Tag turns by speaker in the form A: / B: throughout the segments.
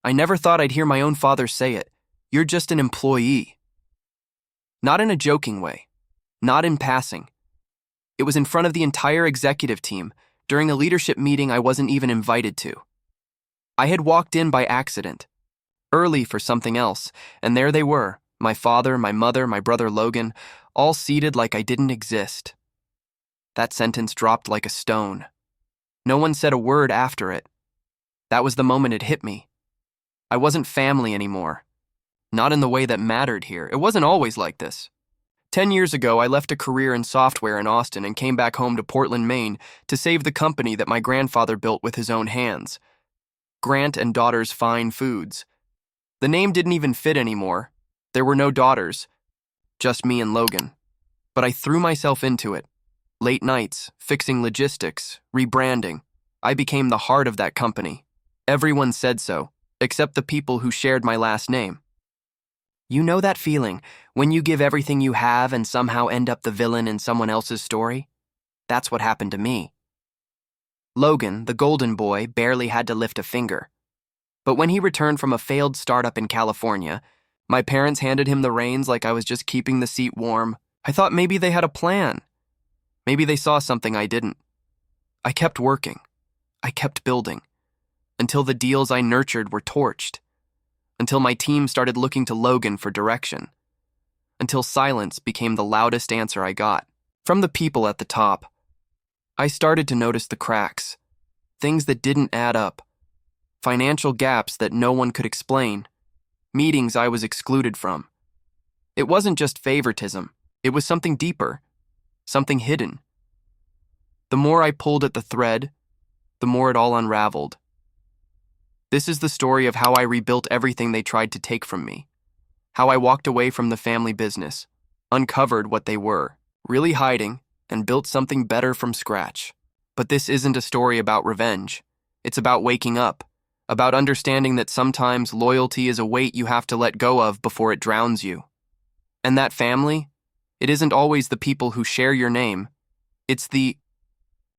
A: I never thought I'd hear my own father say it. You're just an employee. Not in a joking way. Not in passing. It was in front of the entire executive team during a leadership meeting I wasn't even invited to. I had walked in by accident, early for something else, and there they were, my father, my mother, my brother Logan, all seated like I didn't exist. That sentence dropped like a stone. No one said a word after it. That was the moment it hit me. I wasn't family anymore. Not in the way that mattered here. It wasn't always like this. 10 years ago, I left a career in software in Austin and came back home to Portland, Maine, to save the company that my grandfather built with his own hands. Grant and Daughters Fine Foods. The name didn't even fit anymore. There were no daughters, just me and Logan. But I threw myself into it. Late nights, fixing logistics, rebranding. I became the heart of that company. Everyone said so, except the people who shared my last name. You know that feeling, when you give everything you have and somehow end up the villain in someone else's story? That's what happened to me. Logan, the golden boy, barely had to lift a finger. But when he returned from a failed startup in California, my parents handed him the reins like I was just keeping the seat warm. I thought maybe they had a plan. Maybe they saw something I didn't. I kept working. I kept building. Until the deals I nurtured were torched. Until my team started looking to Logan for direction. Until silence became the loudest answer I got. From the people at the top. I started to notice the cracks. Things that didn't add up. Financial gaps that no one could explain. Meetings I was excluded from. It wasn't just favoritism. It was something deeper. Something hidden. The more I pulled at the thread, the more it all unraveled. This is the story of how I rebuilt everything they tried to take from me. How I walked away from the family business, uncovered what they were, really hiding, and built something better from scratch. But this isn't a story about revenge. It's about waking up, about understanding that sometimes loyalty is a weight you have to let go of before it drowns you. And that family, it isn't always the people who share your name. It's the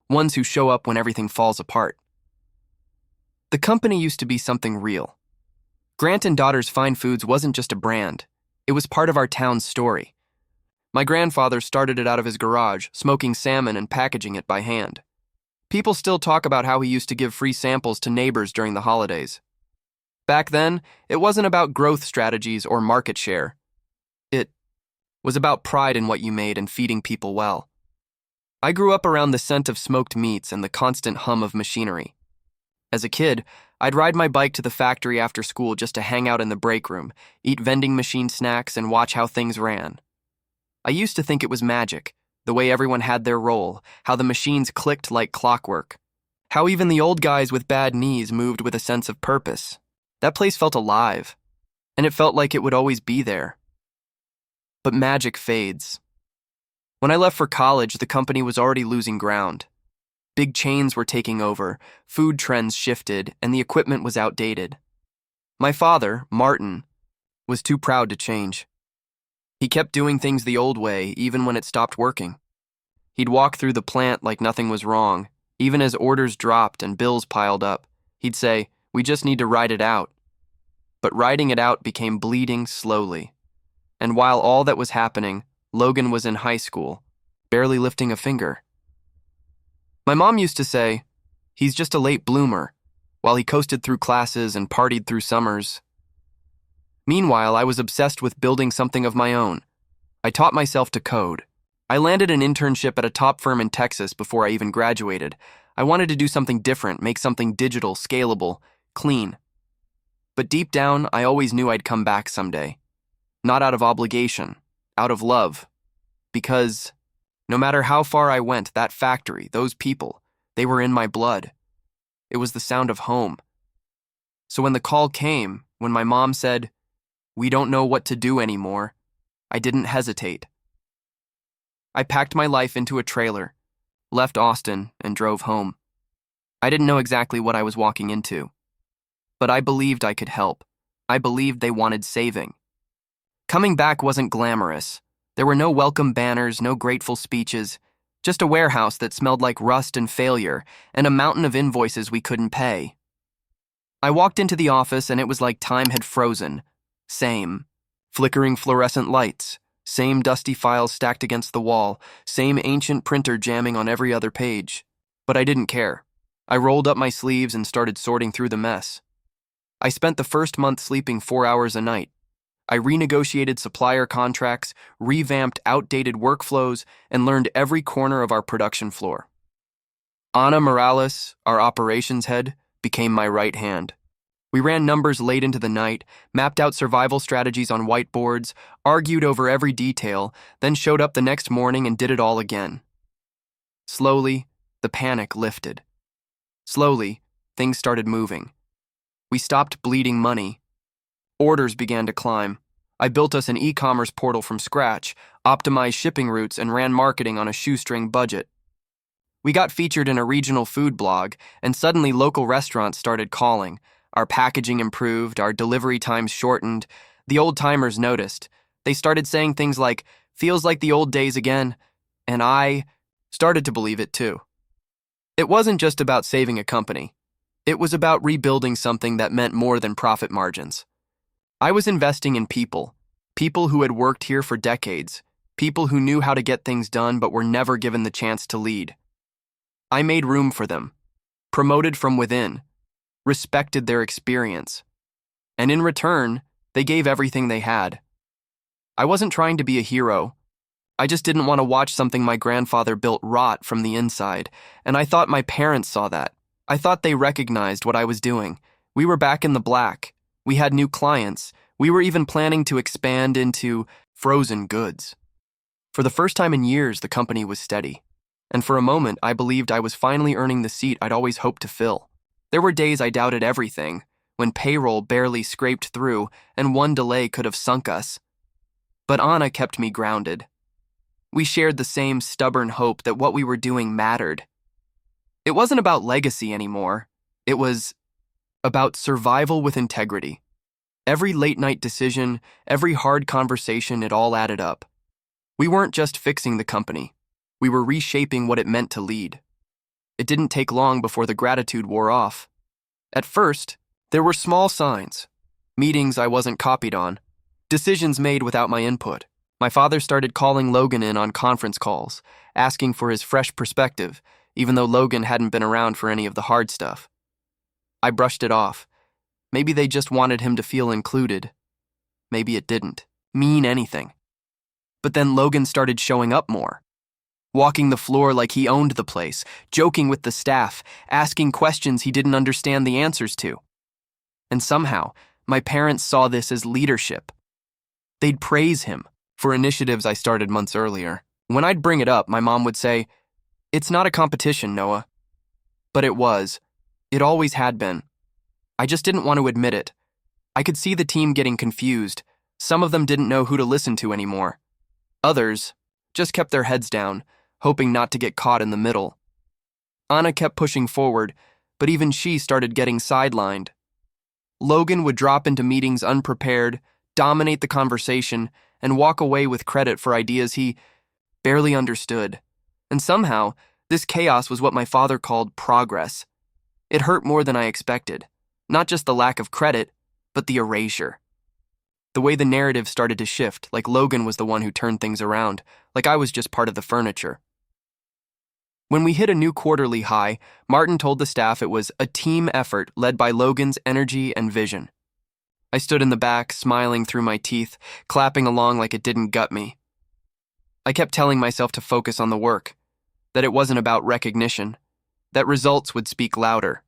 A: ones who show up when everything falls apart. The company used to be something real. Grant and Daughters Fine Foods wasn't just a brand. It was part of our town's story. My grandfather started it out of his garage, smoking salmon and packaging it by hand. People still talk about how he used to give free samples to neighbors during the holidays. Back then, it wasn't about growth strategies or market share. It was about pride in what you made and feeding people well. I grew up around the scent of smoked meats and the constant hum of machinery. As a kid, I'd ride my bike to the factory after school just to hang out in the break room, eat vending machine snacks, and watch how things ran. I used to think it was magic, the way everyone had their role, how the machines clicked like clockwork, how even the old guys with bad knees moved with a sense of purpose. That place felt alive, and it felt like it would always be there. But magic fades. When I left for college, the company was already losing ground. Big chains were taking over, food trends shifted, and the equipment was outdated. My father, Martin, was too proud to change. He kept doing things the old way, even when it stopped working. He'd walk through the plant like nothing was wrong, even as orders dropped and bills piled up. He'd say, "We just need to ride it out." But riding it out became bleeding slowly. And while all that was happening, Logan was in high school, barely lifting a finger. My mom used to say, "He's just a late bloomer," while he coasted through classes and partied through summers. Meanwhile, I was obsessed with building something of my own. I taught myself to code. I landed an internship at a top firm in Texas before I even graduated. I wanted to do something different, make something digital, scalable, clean. But deep down, I always knew I'd come back someday. Not out of obligation, out of love. Because no matter how far I went, that factory, those people, they were in my blood. It was the sound of home. So when the call came, when my mom said, "We don't know what to do anymore," I didn't hesitate. I packed my life into a trailer, left Austin, and drove home. I didn't know exactly what I was walking into. But I believed I could help. I believed they wanted saving. Coming back wasn't glamorous. There were no welcome banners, no grateful speeches, just a warehouse that smelled like rust and failure, and a mountain of invoices we couldn't pay. I walked into the office and it was like time had frozen. Same. Flickering fluorescent lights. Same dusty files stacked against the wall. Same ancient printer jamming on every other page. But I didn't care. I rolled up my sleeves and started sorting through the mess. I spent the first month sleeping 4 hours a night. I renegotiated supplier contracts, revamped outdated workflows, and learned every corner of our production floor. Ana Morales, our operations head, became my right hand. We ran numbers late into the night, mapped out survival strategies on whiteboards, argued over every detail, then showed up the next morning and did it all again. Slowly, the panic lifted. Slowly, things started moving. We stopped bleeding money. Orders began to climb. I built us an e-commerce portal from scratch, optimized shipping routes, and ran marketing on a shoestring budget. We got featured in a regional food blog, and suddenly local restaurants started calling. Our packaging improved, our delivery times shortened. The old-timers noticed. They started saying things like, "Feels like the old days again," and I started to believe it too. It wasn't just about saving a company. It was about rebuilding something that meant more than profit margins. I was investing in people who had worked here for decades, people who knew how to get things done but were never given the chance to lead. I made room for them, promoted from within, respected their experience, and in return, they gave everything they had. I wasn't trying to be a hero. I just didn't want to watch something my grandfather built rot from the inside, and I thought my parents saw that. I thought they recognized what I was doing. We were back in the black. We had new clients. We were even planning to expand into frozen goods. For the first time in years, the company was steady. And for a moment, I believed I was finally earning the seat I'd always hoped to fill. There were days I doubted everything, when payroll barely scraped through and one delay could have sunk us. But Anna kept me grounded. We shared the same stubborn hope that what we were doing mattered. It wasn't about legacy anymore. It was about survival with integrity. Every late-night decision, every hard conversation, it all added up. We weren't just fixing the company. We were reshaping what it meant to lead. It didn't take long before the gratitude wore off. At first, there were small signs. Meetings I wasn't copied on. Decisions made without my input. My father started calling Logan in on conference calls, asking for his fresh perspective, even though Logan hadn't been around for any of the hard stuff. I brushed it off. Maybe they just wanted him to feel included. Maybe it didn't mean anything. But then Logan started showing up more. Walking the floor like he owned the place, joking with the staff, asking questions he didn't understand the answers to. And somehow, my parents saw this as leadership. They'd praise him for initiatives I started months earlier. When I'd bring it up, my mom would say, "It's not a competition, Noah." But it was. It always had been. I just didn't want to admit it. I could see the team getting confused. Some of them didn't know who to listen to anymore. Others just kept their heads down, hoping not to get caught in the middle. Anna kept pushing forward, but even she started getting sidelined. Logan would drop into meetings unprepared, dominate the conversation, and walk away with credit for ideas he barely understood. And somehow, this chaos was what my father called progress. It hurt more than I expected. Not just the lack of credit, but the erasure. The way the narrative started to shift, like Logan was the one who turned things around, like I was just part of the furniture. When we hit a new quarterly high, Martin told the staff it was a team effort led by Logan's energy and vision. I stood in the back, smiling through my teeth, clapping along like it didn't gut me. I kept telling myself to focus on the work, that it wasn't about recognition, that results would speak louder.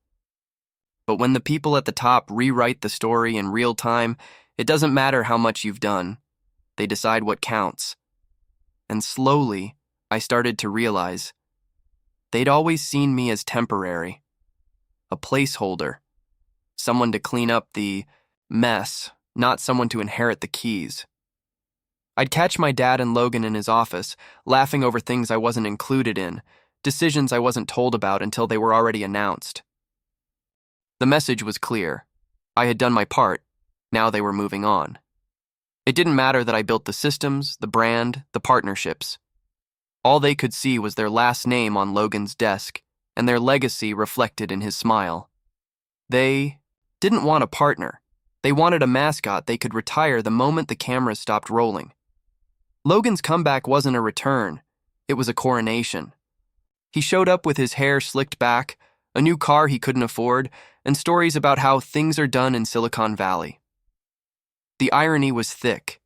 A: But when the people at the top rewrite the story in real time, it doesn't matter how much you've done. They decide what counts. And slowly, I started to realize they'd always seen me as temporary, a placeholder, someone to clean up the mess, not someone to inherit the keys. I'd catch my dad and Logan in his office, laughing over things I wasn't included in, decisions I wasn't told about until they were already announced. The message was clear. I had done my part. Now they were moving on. It didn't matter that I built the systems, the brand, the partnerships. All they could see was their last name on Logan's desk, and their legacy reflected in his smile. They didn't want a partner. They wanted a mascot they could retire the moment the cameras stopped rolling. Logan's comeback wasn't a return, it was a coronation. He showed up with his hair slicked back, a new car he couldn't afford, and stories about how things are done in Silicon Valley. The irony was thick.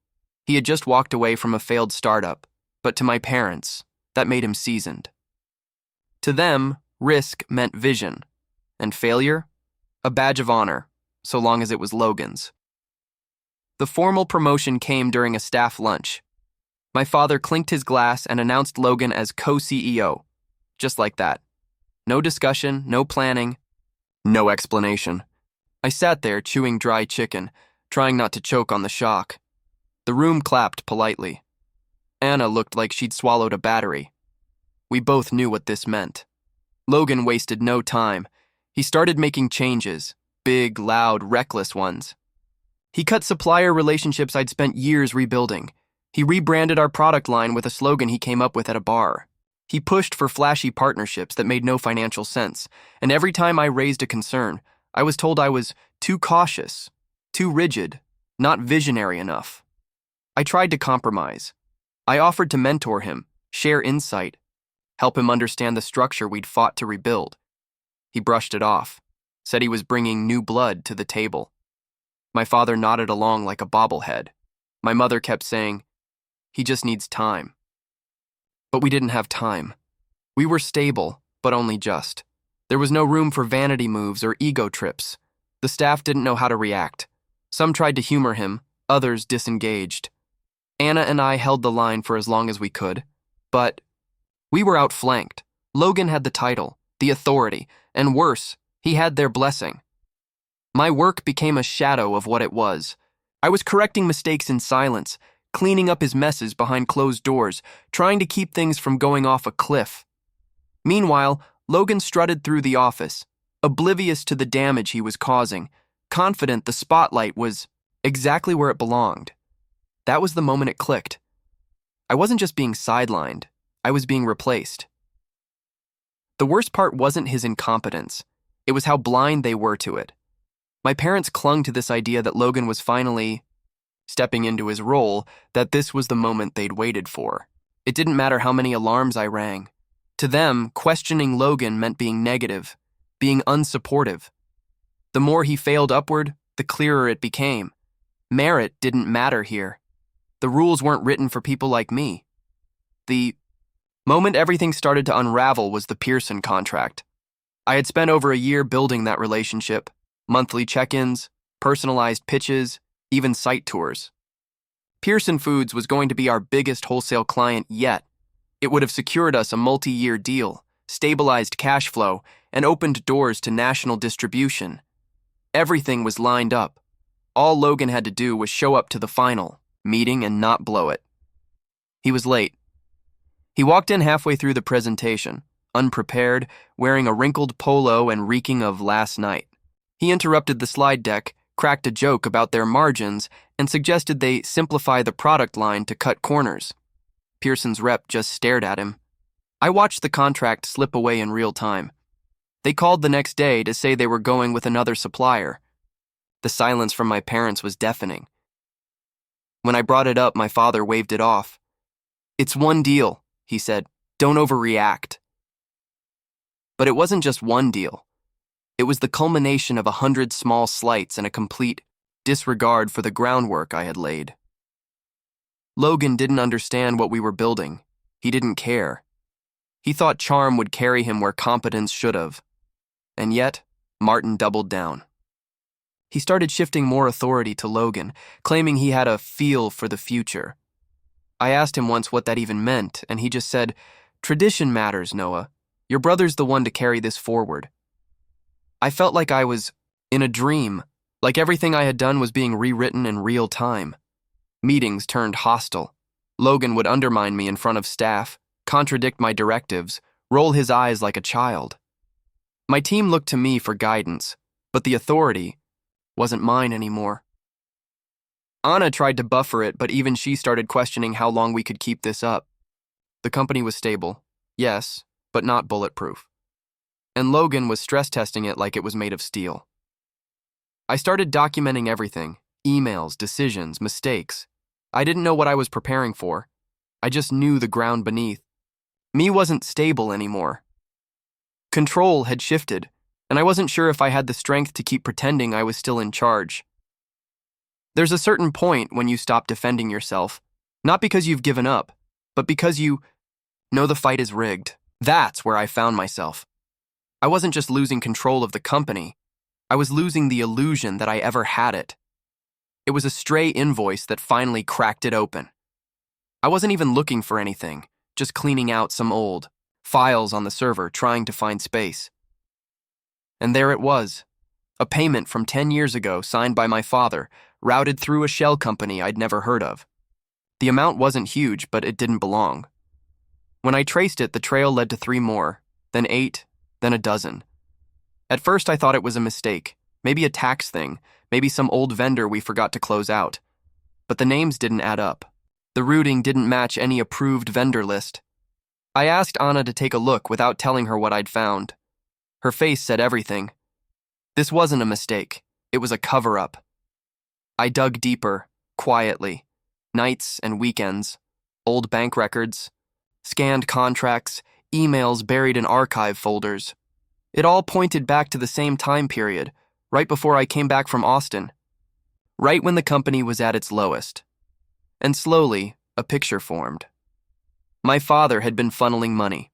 A: He had just walked away from a failed startup, but to my parents, that made him seasoned. To them, risk meant vision, and failure, a badge of honor, so long as it was Logan's. The formal promotion came during a staff lunch. My father clinked his glass and announced Logan as co-CEO, just like that. No discussion, no planning, no explanation. I sat there chewing dry chicken, trying not to choke on the shock. The room clapped politely. Anna looked like she'd swallowed a battery. We both knew what this meant. Logan wasted no time. He started making changes, big, loud, reckless ones. He cut supplier relationships I'd spent years rebuilding. He rebranded our product line with a slogan he came up with at a bar. He pushed for flashy partnerships that made no financial sense, and every time I raised a concern, I was told I was too cautious, too rigid, not visionary enough. I tried to compromise. I offered to mentor him, share insight, help him understand the structure we'd fought to rebuild. He brushed it off, said he was bringing new blood to the table. My father nodded along like a bobblehead. My mother kept saying, "He just needs time." But we didn't have time. We were stable, but only just. There was no room for vanity moves or ego trips. The staff didn't know how to react. Some tried to humor him, others disengaged. Anna and I held the line for as long as we could, but we were outflanked. Logan had the title, the authority, and worse, he had their blessing. My work became a shadow of what it was. I was correcting mistakes in silence, cleaning up his messes behind closed doors, trying to keep things from going off a cliff. Meanwhile, Logan strutted through the office, oblivious to the damage he was causing, confident the spotlight was exactly where it belonged. That was the moment it clicked. I wasn't just being sidelined, I was being replaced. The worst part wasn't his incompetence, it was how blind they were to it. My parents clung to this idea that Logan was finally stepping into his role, that this was the moment they'd waited for. It didn't matter how many alarms I rang. To them, questioning Logan meant being negative, being unsupportive. The more he failed upward, the clearer it became. Merit didn't matter here. The rules weren't written for people like me. The moment everything started to unravel was the Pearson contract. I had spent over a year building that relationship, monthly check-ins, personalized pitches, even site tours. Pearson Foods was going to be our biggest wholesale client yet. It would have secured us a multi-year deal, stabilized cash flow, and opened doors to national distribution. Everything was lined up. All Logan had to do was show up to the final meeting and not blow it. He was late. He walked in halfway through the presentation, unprepared, wearing a wrinkled polo and reeking of last night. He interrupted the slide deck, cracked a joke about their margins, and suggested they simplify the product line to cut corners. Pearson's rep just stared at him. I watched the contract slip away in real time. They called the next day to say they were going with another supplier. The silence from my parents was deafening. When I brought it up, my father waved it off. "It's one deal," he said. "Don't overreact." But it wasn't just one deal. It was the culmination of 100 small slights and a complete disregard for the groundwork I had laid. Logan didn't understand what we were building. He didn't care. He thought charm would carry him where competence should have. And yet, Martin doubled down. He started shifting more authority to Logan, claiming he had a feel for the future. I asked him once what that even meant, and he just said, "Tradition matters, Noah. Your brother's the one to carry this forward." I felt like I was in a dream, like everything I had done was being rewritten in real time. Meetings turned hostile. Logan would undermine me in front of staff, contradict my directives, roll his eyes like a child. My team looked to me for guidance, but the authority wasn't mine anymore. Anna tried to buffer it, but even she started questioning how long we could keep this up. The company was stable, yes, but not bulletproof. And Logan was stress testing it like it was made of steel. I started documenting everything: emails, decisions, mistakes. I didn't know what I was preparing for. I just knew the ground beneath. Me wasn't stable anymore. Control had shifted, and I wasn't sure if I had the strength to keep pretending I was still in charge. There's a certain point when you stop defending yourself, not because you've given up, but because you know the fight is rigged. That's where I found myself. I wasn't just losing control of the company, I was losing the illusion that I ever had it. It was a stray invoice that finally cracked it open. I wasn't even looking for anything, just cleaning out some old files on the server, trying to find space. And there it was, a payment from 10 years ago signed by my father, routed through a shell company I'd never heard of. The amount wasn't huge, but it didn't belong. When I traced it, the trail led to 3 more, then 8, then a dozen. At first I thought it was a mistake, maybe a tax thing, maybe some old vendor we forgot to close out. But the names didn't add up. The routing didn't match any approved vendor list. I asked Anna to take a look without telling her what I'd found. Her face said everything. This wasn't a mistake, it was a cover-up. I dug deeper, quietly. Nights and weekends, old bank records, scanned contracts, emails buried in archive folders. It all pointed back to the same time period, right before I came back from Austin. Right when the company was at its lowest. And slowly, a picture formed. My father had been funneling money.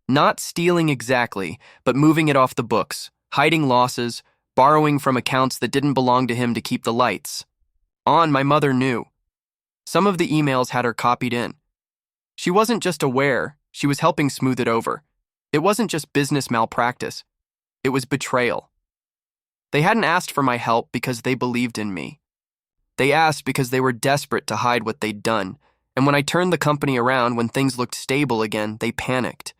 A: Not stealing exactly, but moving it off the books, hiding losses, borrowing from accounts that didn't belong to him to keep the lights on. My mother knew. Some of the emails had her copied in. She wasn't just aware, she was helping smooth it over. It wasn't just business malpractice. It was betrayal. They hadn't asked for my help because they believed in me. They asked because they were desperate to hide what they'd done, and when I turned the company around when things looked stable again, they panicked.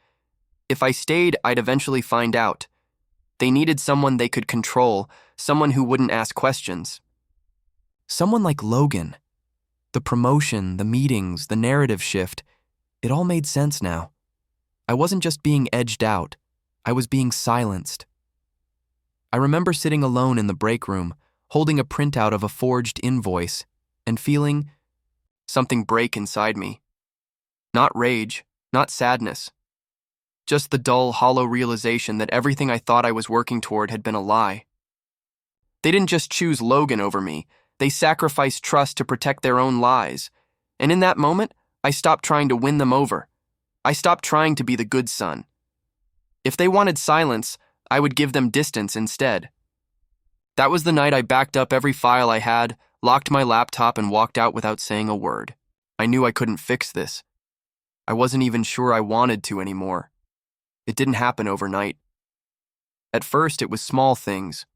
A: If I stayed, I'd eventually find out. They needed someone they could control, someone who wouldn't ask questions. Someone like Logan. The promotion, the meetings, the narrative shift, it all made sense now. I wasn't just being edged out, I was being silenced. I remember sitting alone in the break room, holding a printout of a forged invoice, and feeling something break inside me. Not rage, not sadness. Just the dull, hollow realization that everything I thought I was working toward had been a lie. They didn't just choose Logan over me, they sacrificed trust to protect their own lies. And in that moment, I stopped trying to win them over. I stopped trying to be the good son. If they wanted silence, I would give them distance instead. That was the night I backed up every file I had, locked my laptop, and walked out without saying a word. I knew I couldn't fix this. I wasn't even sure I wanted to anymore. It didn't happen overnight. At first, it was small things.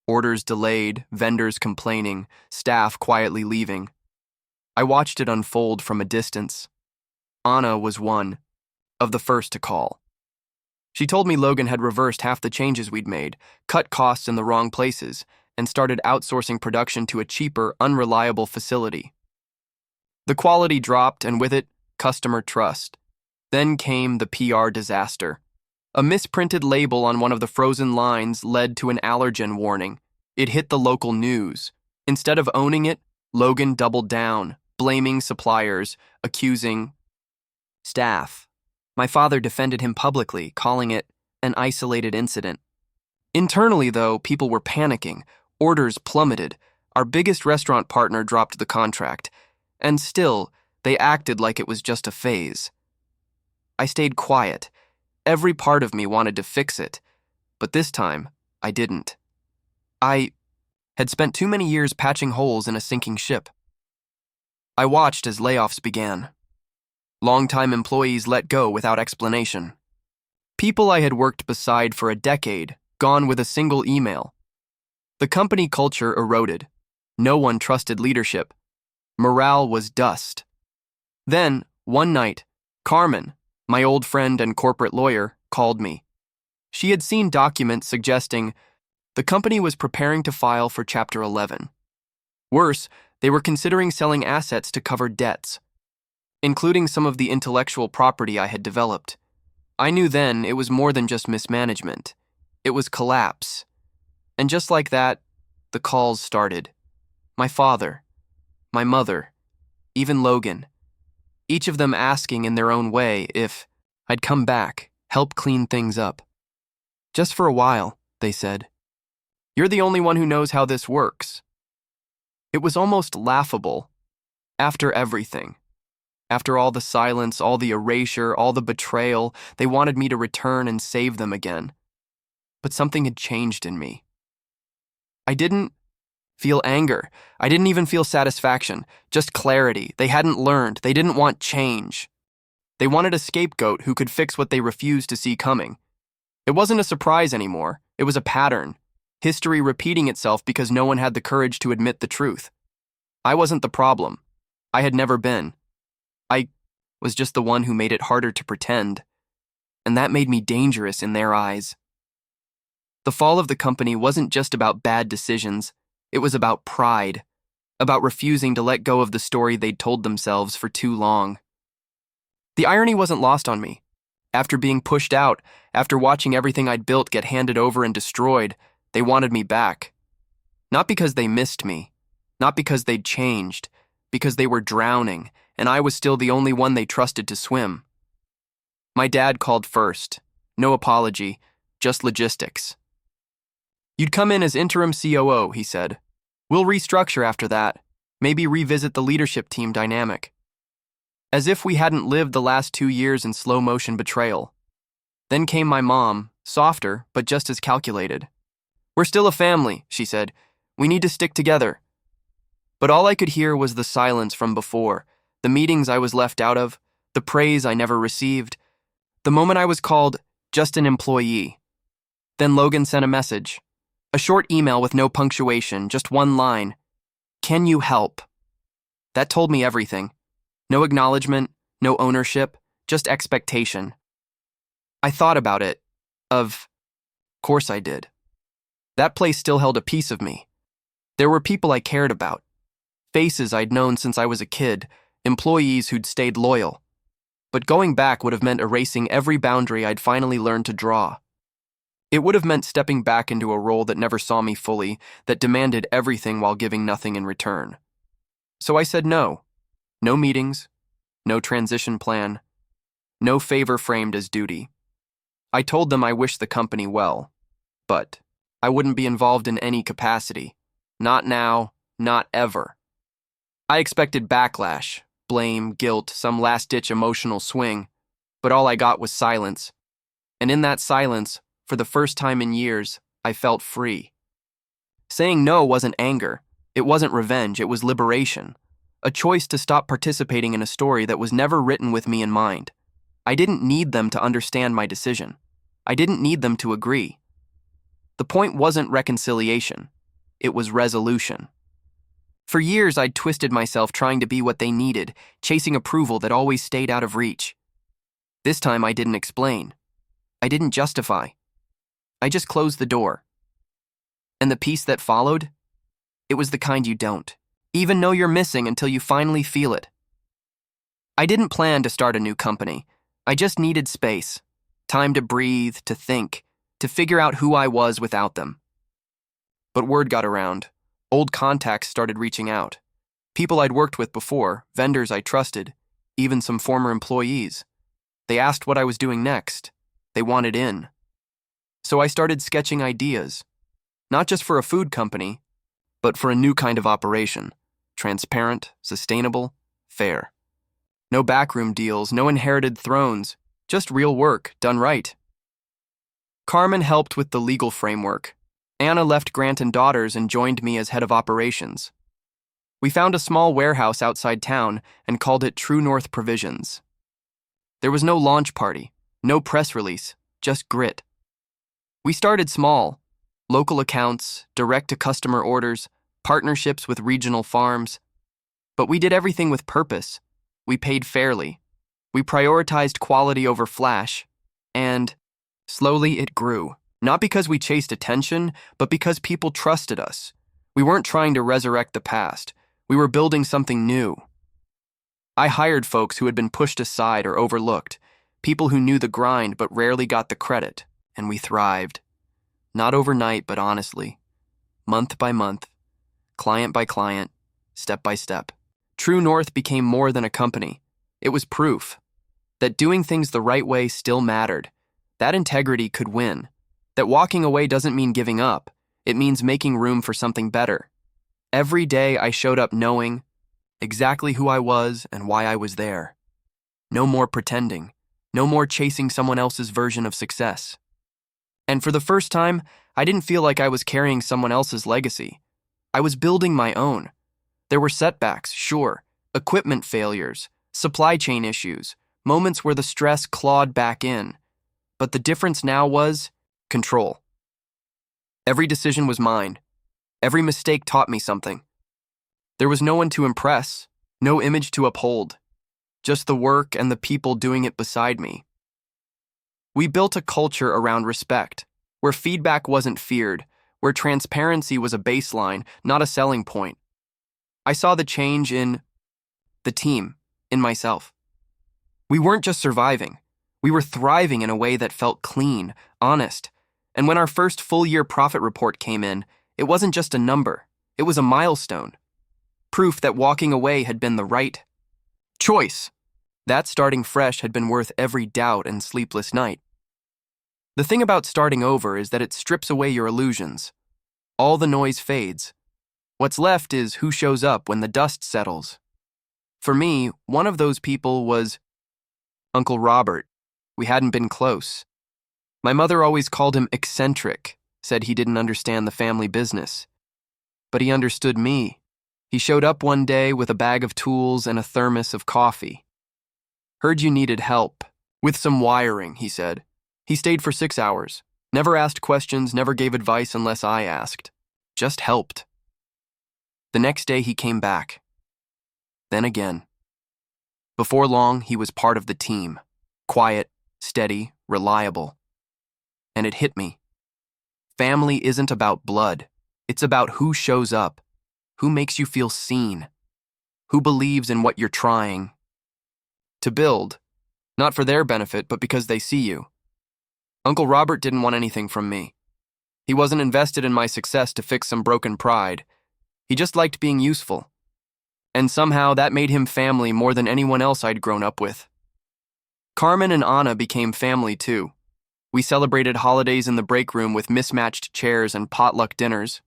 A: Orders delayed, vendors complaining, staff quietly leaving. I watched it unfold from a distance. Anna was one of the first to call. She told me Logan had reversed half the changes we'd made, cut costs in the wrong places, and started outsourcing production to a cheaper, unreliable facility. The quality dropped, and with it, customer trust. Then came the PR disaster. A misprinted label on one of the frozen lines led to an allergen warning. It hit the local news. Instead of owning it, Logan doubled down, blaming suppliers, accusing staff. My father defended him publicly, calling it an isolated incident. Internally, though, people were panicking. Orders plummeted. Our biggest restaurant partner dropped the contract. And still, they acted like it was just a phase. I stayed quiet. Every part of me wanted to fix it. But this time, I didn't. I had spent too many years patching holes in a sinking ship. I watched as layoffs began. Longtime employees let go without explanation. People I had worked beside for a decade, gone with a single email. The company culture eroded. No one trusted leadership. Morale was dust. Then, one night, Carmen, my old friend and corporate lawyer, called me. She had seen documents suggesting the company was preparing to file for Chapter 11. Worse, they were considering selling assets to cover debts, including some of the intellectual property I had developed. I knew then it was more than just mismanagement. It was collapse. And just like that, The calls started. My father, my mother, even Logan. Each of them asking in their own way if I'd come back, help clean things up. Just for a while, they said. You're the only one who knows how this works. It was almost laughable. After everything. After all the silence, all the erasure, all the betrayal, they wanted me to return and save them again. But something had changed in me. I didn't feel anger. I didn't even feel satisfaction, just clarity. They hadn't learned. They didn't want change. They wanted a scapegoat who could fix what they refused to see coming. It wasn't a surprise anymore. It was a pattern. History repeating itself because no one had the courage to admit the truth. I wasn't the problem. I had never been. I was just the one who made it harder to pretend. And that made me dangerous in their eyes. The fall of the company wasn't just about bad decisions. It was about pride, about refusing to let go of the story they'd told themselves for too long. The irony wasn't lost on me. After being pushed out, after watching everything I'd built get handed over and destroyed, they wanted me back. Not because they missed me, not because they'd changed, because they were drowning, and I was still the only one they trusted to swim. My dad called first. No apology, just logistics. You'd come in as interim COO, he said. We'll restructure after that, maybe revisit the leadership team dynamic. As if we hadn't lived the last 2 years in slow-motion betrayal. Then came my mom, softer, but just as calculated. We're still a family, she said. We need to stick together. But all I could hear was the silence from before, the meetings I was left out of, the praise I never received, the moment I was called just an employee. Then Logan sent a message. A short email with no punctuation, just one line. Can you help? That told me everything. No acknowledgement, no ownership, just expectation. I thought about it. Of course I did. That place still held a piece of me. There were people I cared about. Faces I'd known since I was a kid, employees who'd stayed loyal. But going back would have meant erasing every boundary I'd finally learned to draw. It would have meant stepping back into a role that never saw me fully, that demanded everything while giving nothing in return. So I said no. No meetings, no transition plan, no favor framed as duty. I told them I wished the company well, but I wouldn't be involved in any capacity. Not now, not ever. I expected backlash, blame, guilt, some last-ditch emotional swing, but all I got was silence. And in that silence, for the first time in years, I felt free. Saying no wasn't anger. It wasn't revenge. It was liberation. A choice to stop participating in a story that was never written with me in mind. I didn't need them to understand my decision. I didn't need them to agree. The point wasn't reconciliation. It was resolution. For years, I'd twisted myself trying to be what they needed, chasing approval that always stayed out of reach. This time, I didn't explain. I didn't justify. I just closed the door. And the peace that followed? It was the kind you don't even know you're missing until you finally feel it. I didn't plan to start a new company. I just needed space, time to breathe, to think, to figure out who I was without them. But word got around. Old contacts started reaching out. People I'd worked with before, vendors I trusted, even some former employees. They asked what I was doing next. They wanted in. So I started sketching ideas, not just for a food company, but for a new kind of operation. Transparent, sustainable, fair. No backroom deals, no inherited thrones, just real work done right. Carmen helped with the legal framework. Anna left Grant and Daughters and joined me as head of operations. We found a small warehouse outside town and called it True North Provisions. There was no launch party, no press release, just grit. We started small. Local accounts, direct-to-customer orders, partnerships with regional farms. But we did everything with purpose. We paid fairly. We prioritized quality over flash. And slowly it grew. Not because we chased attention, but because people trusted us. We weren't trying to resurrect the past. We were building something new. I hired folks who had been pushed aside or overlooked, people who knew the grind but rarely got the credit, and we thrived. Not overnight, but honestly. month by month, client by client, step by step. True North became more than a company. It was proof that doing things the right way still mattered, that integrity could win, that walking away doesn't mean giving up, it means making room for something better. Every day I showed up knowing exactly who I was and why I was there. No more pretending, no more chasing someone else's version of success. And for the first time, I didn't feel like I was carrying someone else's legacy. I was building my own. There were setbacks, sure, equipment failures, supply chain issues, moments where the stress clawed back in. But the difference now was control. Every decision was mine. Every mistake taught me something. There was no one to impress, no image to uphold, just the work and the people doing it beside me. We built a culture around respect, where feedback wasn't feared, where transparency was a baseline, not a selling point. I saw the change in the team, in myself. We weren't just surviving. We were thriving in a way that felt clean, honest. And when our first full-year profit report came in, it wasn't just a number. It was a milestone. Proof that walking away had been the right choice. That starting fresh had been worth every doubt and sleepless night. The thing about starting over is that it strips away your illusions. All the noise fades. What's left is who shows up when the dust settles. For me, one of those people was Uncle Robert. We hadn't been close. My mother always called him eccentric, said he didn't understand the family business. But he understood me. He showed up one day with a bag of tools and a thermos of coffee. Heard you needed help. With some wiring, he said. He stayed for 6 hours. Never asked questions, never gave advice unless I asked. Just helped. The next day he came back. Then again. Before long, he was part of the team. Quiet, steady, reliable. And it hit me. Family isn't about blood. It's about who shows up, who makes you feel seen, who believes in what you're trying to build, not for their benefit, but because they see you. Uncle Robert didn't want anything from me. He wasn't invested in my success to fix some broken pride. He just liked being useful. And somehow that made him family more than anyone else I'd grown up with. Carmen and Anna became family too. We celebrated holidays in the break room with mismatched chairs and potluck dinners.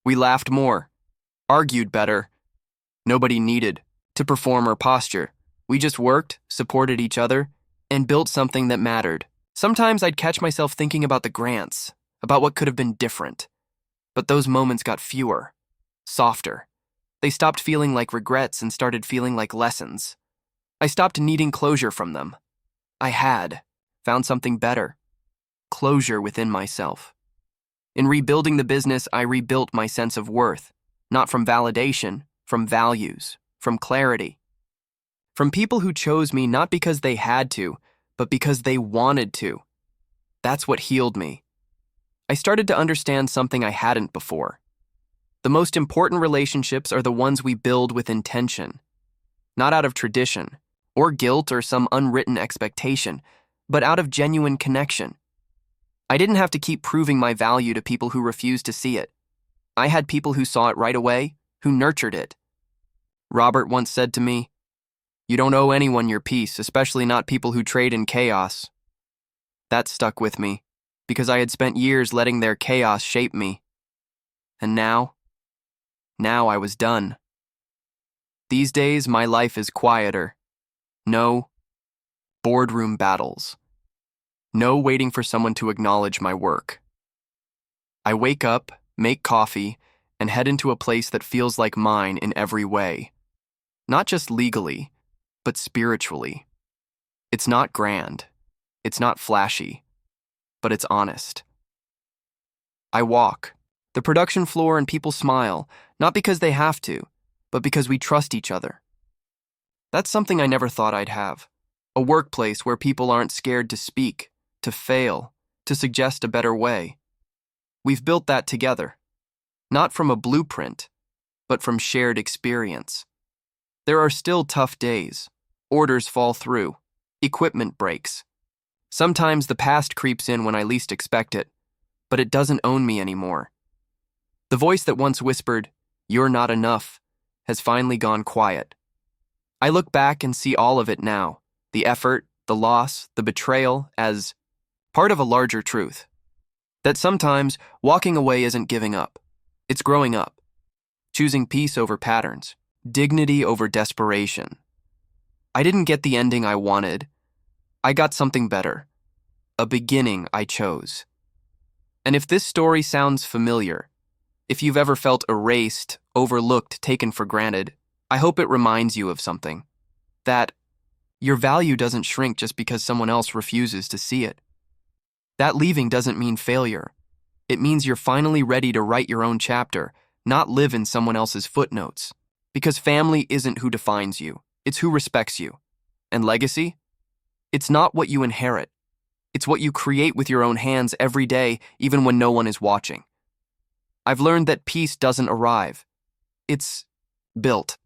A: We laughed more, argued better. Nobody needed to perform or posture. We just worked, supported each other, and built something that mattered. Sometimes I'd catch myself thinking about the grants, about what could have been different. But those moments got fewer, softer. They stopped feeling like regrets and started feeling like lessons. I stopped needing closure from them. I had found something better. Closure within myself. In rebuilding the business, I rebuilt my sense of worth, not from validation, from values, from clarity. From people who chose me not because they had to, but because they wanted to. That's what healed me. I started to understand something I hadn't before. The most important relationships are the ones we build with intention, not out of tradition, or guilt or some unwritten expectation, but out of genuine connection. I didn't have to keep proving my value to people who refused to see it. I had people who saw it right away, who nurtured it. Robert once said to me, "You don't owe anyone your peace, especially not people who trade in chaos." That stuck with me, because I had spent years letting their chaos shape me. And now I was done. These days, my life is quieter. No boardroom battles. No waiting for someone to acknowledge my work. I wake up, make coffee, and head into a place that feels like mine in every way. Not just legally, but spiritually. It's not grand. It's not flashy. But it's honest. I walk the production floor and people smile, not because they have to, but because we trust each other. That's something I never thought I'd have. A workplace where people aren't scared to speak, to fail, to suggest a better way. We've built that together. Not from a blueprint, but from shared experience. There are still tough days. Orders fall through. Equipment breaks. Sometimes the past creeps in when I least expect it, but it doesn't own me anymore. The voice that once whispered, "You're not enough," has finally gone quiet. I look back and see all of it now, the effort, the loss, the betrayal, as part of a larger truth. That sometimes walking away isn't giving up. It's growing up. Choosing peace over patterns, dignity over desperation. I didn't get the ending I wanted. I got something better. A beginning I chose. And if this story sounds familiar, if you've ever felt erased, overlooked, taken for granted, I hope it reminds you of something. That your value doesn't shrink just because someone else refuses to see it. That leaving doesn't mean failure. It means you're finally ready to write your own chapter, not live in someone else's footnotes. Because family isn't who defines you, it's who respects you. And legacy? It's not what you inherit. It's what you create with your own hands every day, even when no one is watching. I've learned that peace doesn't arrive. It's built.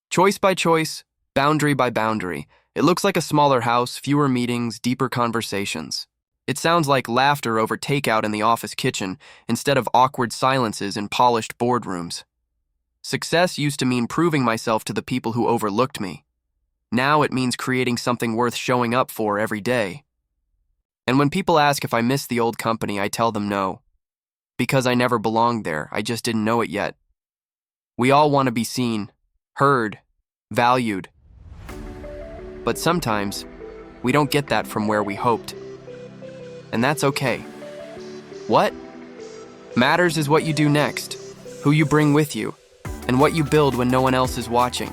A: Choice by choice, boundary by boundary. It looks like a smaller house, fewer meetings, deeper conversations. It sounds like laughter over takeout in the office kitchen instead of awkward silences in polished boardrooms. Success used to mean proving myself to the people who overlooked me. Now it means creating something worth showing up for every day. And when people ask if I miss the old company, I tell them no. Because I never belonged there, I just didn't know it yet. We all want to be seen, heard, valued. But sometimes, we don't get that from where we hoped. And that's okay. What matters is what you do next, who you bring with you, and what you build when no one else is watching.